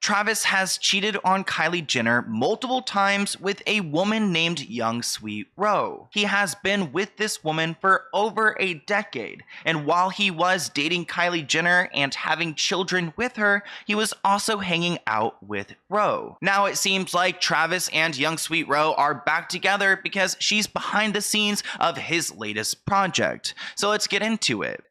Travis has cheated on Kylie Jenner multiple times with a woman named Young Sweet Ro. He has been with this woman for over a decade, and while he was dating Kylie Jenner and having children with her, he was also hanging out with Ro. Now it seems like Travis and Young Sweet Ro are back together because she's behind the scenes of his latest project. So let's get into it.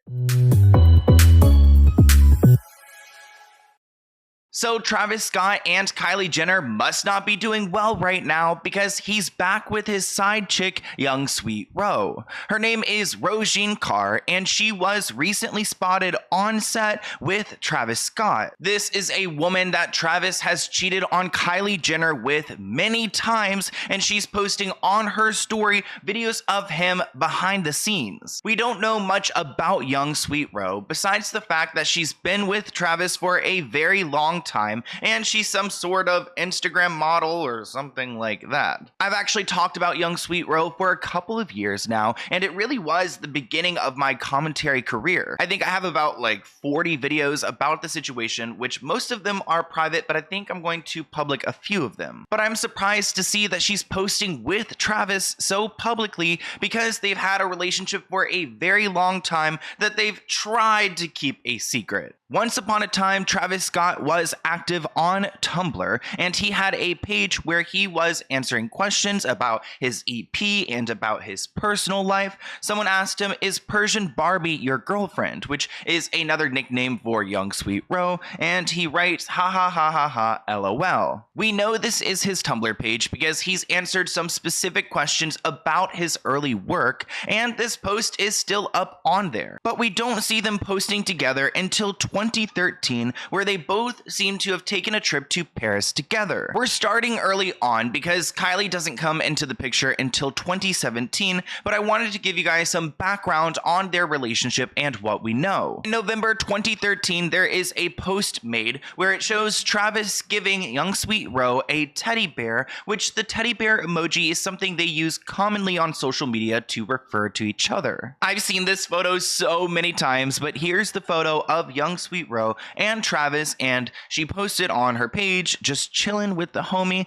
So Travis Scott and Kylie Jenner must not be doing well right now because he's back with his side chick, Young Sweet Ro. Her name is Rojean Kar, and she was recently spotted on set with Travis Scott. This is a woman that Travis has cheated on Kylie Jenner with many times, and she's posting on her story videos of him behind the scenes. We don't know much about Young Sweet Ro besides the fact that she's been with Travis for a very long time, and she's some sort of Instagram model or something like that. I've actually talked about Young Sweet Ro for a couple of years now, and it really was the beginning of my commentary career. I think I have about like 40 videos about the situation, which most of them are private, but I think I'm going to public a few of them. But I'm surprised to see that she's posting with Travis so publicly because they've had a relationship for a very long time that they've tried to keep a secret. Once upon a time, Travis Scott was active on Tumblr, and he had a page where he was answering questions about his EP and about his personal life. Someone asked him, "Is Persian Barbie your girlfriend?" which is another nickname for Young Sweet Ro, and he writes, "Ha ha ha ha ha, LOL." We know this is his Tumblr page because he's answered some specific questions about his early work, and this post is still up on there. But we don't see them posting together until 2013, where they both seem to have taken a trip to Paris together. We're starting early on because Kylie doesn't come into the picture until 2017, but I wanted to give you guys some background on their relationship and what we know. In November 2013, there is a post made where it shows Travis giving Young Sweet Ro a teddy bear, which the teddy bear emoji is something they use commonly on social media to refer to each other. I've seen this photo so many times, but here's the photo of Young Sweet Ro and Travis, and she posted on her page, "Just chillin' with the homie,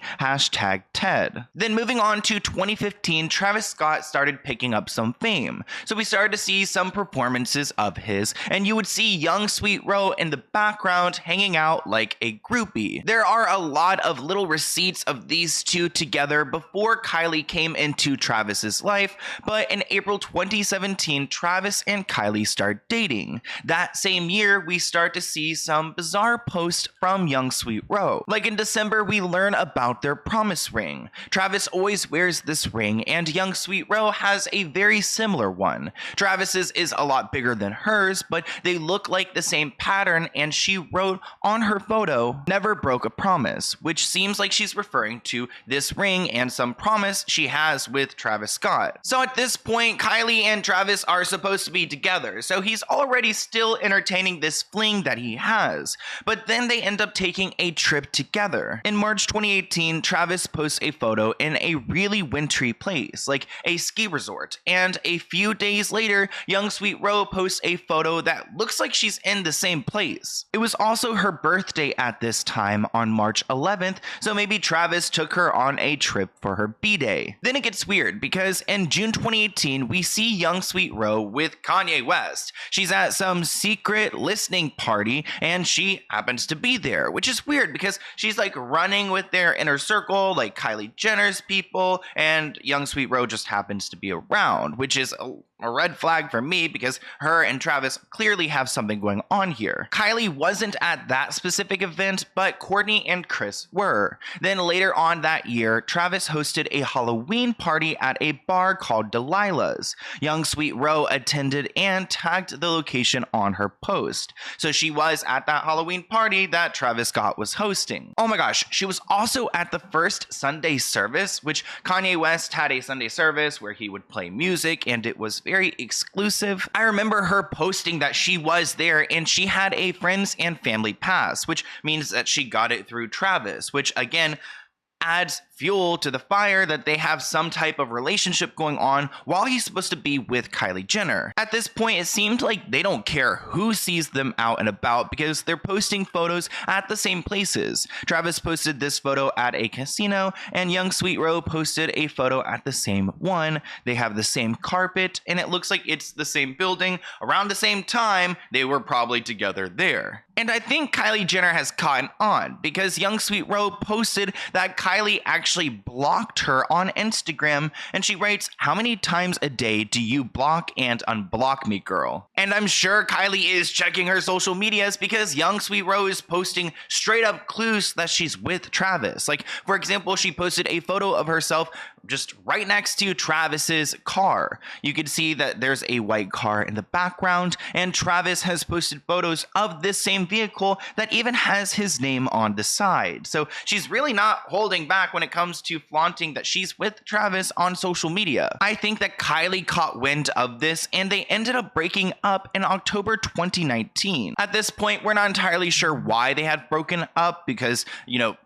#Ted." Then moving on to 2015, Travis Scott started picking up some fame. So we started to see some performances of his, and you would see Young Sweet Ro in the background hanging out like a groupie. There are a lot of little receipts of these two together before Kylie came into Travis's life, but in April 2017, Travis and Kylie start dating. That same year, we start to see some bizarre posts from Young Sweet Ro. Like in December, we learn about their promise ring. Travis always wears this ring, and Young Sweet Ro has a very similar one. Travis's is a lot bigger than hers, but they look like the same pattern, and she wrote on her photo, "Never broke a promise," which seems like she's referring to this ring and some promise she has with Travis Scott. So at this point, Kylie and Travis are supposed to be together, so he's already still entertaining this fling that he has. But then they end up taking a trip together. In March 2018, Travis posts a photo in a really wintry place, like a ski resort, and a few days later, Young Sweet Ro posts a photo that looks like she's in the same place. It was also her birthday at this time on March 11th, so maybe Travis took her on a trip for her B-Day. Then it gets weird because in June 2018, we see Young Sweet Ro with Kanye West. She's at some secret listening party, and she happens to be there, which is weird because she's like running with their inner circle, like Kylie Jenner's people, and Young Sweet Ro just happens to be around, which is a red flag for me because her and Travis clearly have something going on here. Kylie wasn't at that specific event, but Courtney and Chris were. Then later on that year, Travis hosted a Halloween party at a bar called Delilah's. Young Sweet Ro attended and tagged the location on her post. So she was at that Halloween party that Travis Scott was hosting. Oh my gosh, she was also at the first Sunday service, which Kanye West had a Sunday service where he would play music, and it was very exclusive. I remember her posting that she was there and she had a friends and family pass, which means that she got it through Travis, which again, adds fuel to the fire that they have some type of relationship going on while he's supposed to be with Kylie Jenner. At this point, it seemed like they don't care who sees them out and about because they're posting photos at the same places. Travis posted this photo at a casino, and Young Sweet Roe posted a photo at the same one. They have the same carpet, and it looks like it's the same building. Around the same time, they were probably together there. And I think Kylie Jenner has caught on because Young Sweet Roe posted that Kylie actually blocked her on Instagram, and she writes, "How many times a day do you block and unblock me, girl?" And I'm sure Kylie is checking her social medias because Young Sweet Roe is posting straight up clues that she's with Travis. Like, for example, she posted a photo of herself just right next to Travis's car. You can see that there's a white car in the background, and Travis has posted photos of this same vehicle that even has his name on the side. So she's really not holding back when it comes to flaunting that she's with Travis on social media. I think that Kylie caught wind of this, and they ended up breaking up in October 2019. At this point, we're not entirely sure why they had broken up because, you know,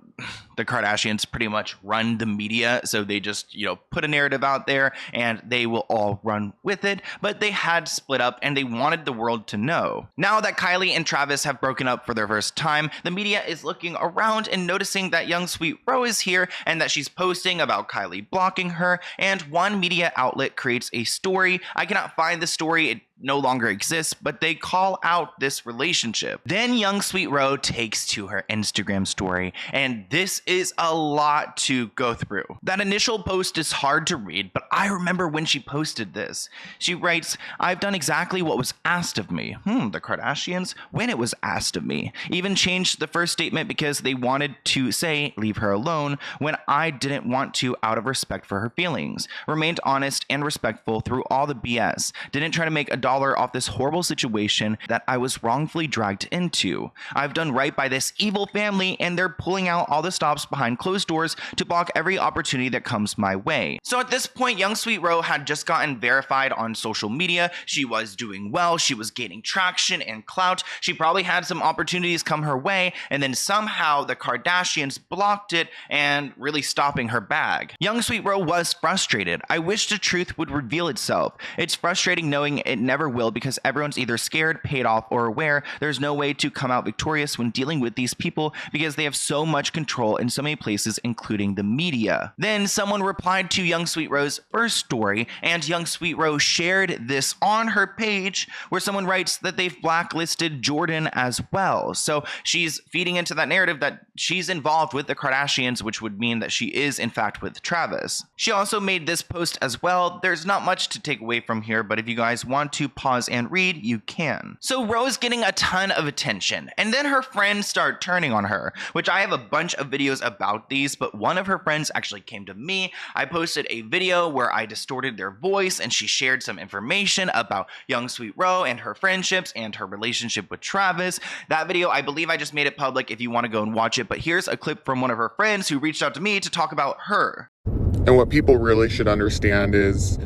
the Kardashians pretty much run the media, so they just, put a narrative out there and they will all run with it. But they had split up and they wanted the world to know. Now that Kylie and Travis have broken up for their first time, the media is looking around and noticing that Young Sweet Roe is here and that she's posting about Kylie blocking her, and one media outlet creates a story. I cannot find the story. It no longer exists, but they call out this relationship. Then Young Sweet Roe takes to her Instagram story, and this is a lot to go through. That initial post is hard to read, but I remember when she posted this. She writes, "I've done exactly what was asked of me." The Kardashians, when it was asked of me. Even changed the first statement because they wanted to say, "Leave her alone," when I didn't want to out of respect for her feelings. Remained honest and respectful through all the BS. Didn't try to make a dollar off this horrible situation that I was wrongfully dragged into. I've done right by this evil family, and they're pulling out all the stops behind closed doors to block every opportunity that comes my way. So at this point, Young Sweet Roe had just gotten verified on social media. She was doing well. She was gaining traction and clout. She probably had some opportunities come her way, and then somehow the Kardashians blocked it and really stopping her bag. Young Sweet Roe was frustrated. "I wish the truth would reveal itself. It's frustrating knowing it never will because everyone's either scared, paid off, or aware there's no way to come out victorious when dealing with these people because they have so much control in so many places, including the media." Then someone replied to Young Sweet Roe's first story, and Young Sweet Roe shared this on her page where someone writes that they've blacklisted Jordan as well. So she's feeding into that narrative that she's involved with the Kardashians, which would mean that she is in fact with Travis. She also made this post as well. There's not much to take away from here, but if you guys want to pause and read, you can. So Roe's getting a ton of attention, and then her friends start turning on her, which I have a bunch of videos about these, but one of her friends actually came to me. I posted a video where I distorted their voice, and she shared some information about Young Sweet Roe and her friendships and her relationship with Travis. That video, I believe I just made it public if you want to go and watch it, but here's a clip from one of her friends who reached out to me to talk about her. And what people really should understand is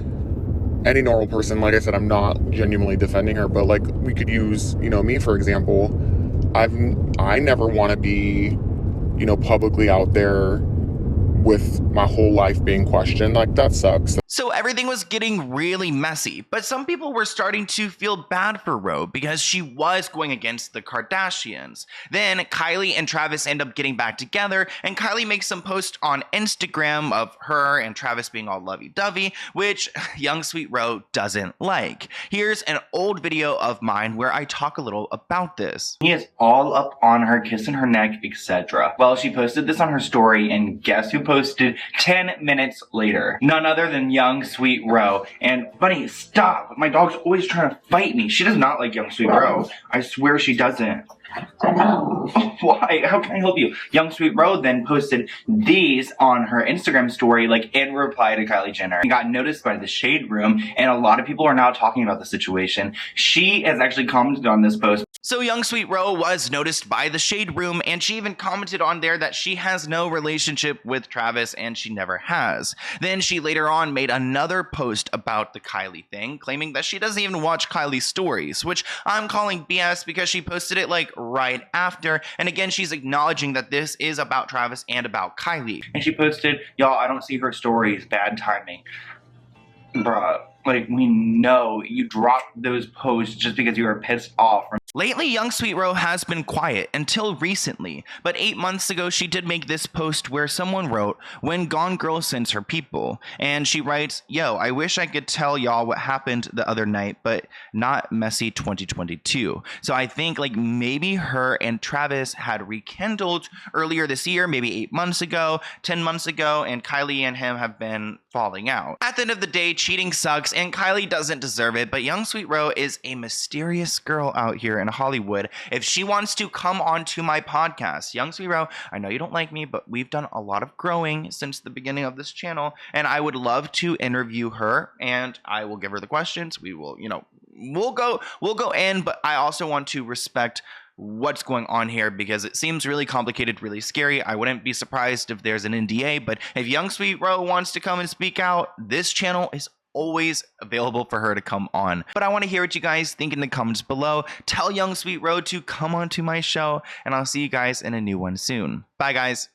any normal person, like I said, I'm not genuinely defending her, but like we could use, me for example. I never want to be, publicly out there with my whole life being questioned. Like, that sucks. So everything was getting really messy, but some people were starting to feel bad for Roe because she was going against the Kardashians. Then Kylie and Travis end up getting back together, and Kylie makes some post on Instagram of her and Travis being all lovey-dovey, which Young Sweet Roe doesn't like. Here's an old video of mine where I talk a little about this. He is all up on her, kissing her neck, etc. Well, she posted this on her story, and guess who posted 10 minutes later? None other than Young Sweet Roe. And buddy, stop! My dog's always trying to fight me. She does not like Young Sweet Roe. I swear she doesn't. Why? How can I help you? Young Sweet Roe then posted these on her Instagram story, like in reply to Kylie Jenner. And got noticed by the Shade Room, and a lot of people are now talking about the situation. She has actually commented on this post. So Young Sweet Roe was noticed by the Shade Room, and she even commented on there that she has no relationship with Travis and she never has. Then she later on made another post about the Kylie thing, claiming that she doesn't even watch Kylie's stories, which I'm calling BS because she posted it like right after. And again, she's acknowledging that this is about Travis and about Kylie. And she posted, y'all, I don't see her stories, bad timing. Bruh, like, we know you dropped those posts just because you were pissed off. Lately, Young Sweet Ro has been quiet until recently, but 8 months ago she did make this post where someone wrote, "When Gone Girl sends her people," and she writes, "Yo, I wish I could tell y'all what happened the other night, but not messy 2022." So I think like maybe her and Travis had rekindled earlier this year, maybe 8 months ago, 10 months ago, and Kylie and him have been falling out. At the end of the day, cheating sucks and Kylie doesn't deserve it, but Young Sweet Ro is a mysterious girl out here in Hollywood. If she wants to come onto my podcast, Young Sweet Ro, I know you don't like me, but we've done a lot of growing since the beginning of this channel, and I would love to interview her, and I will give her the questions. We will, we'll go in, but I also want to respect what's going on here because it seems really complicated, really scary. I wouldn't be surprised if there's an NDA, but if Young Sweet Ro wants to come and speak out, this channel is always available for her to come on. But I want to hear what you guys think in the comments below. Tell Young Sweet Ro to come onto my show, and I'll see you guys in a new one soon. Bye, guys.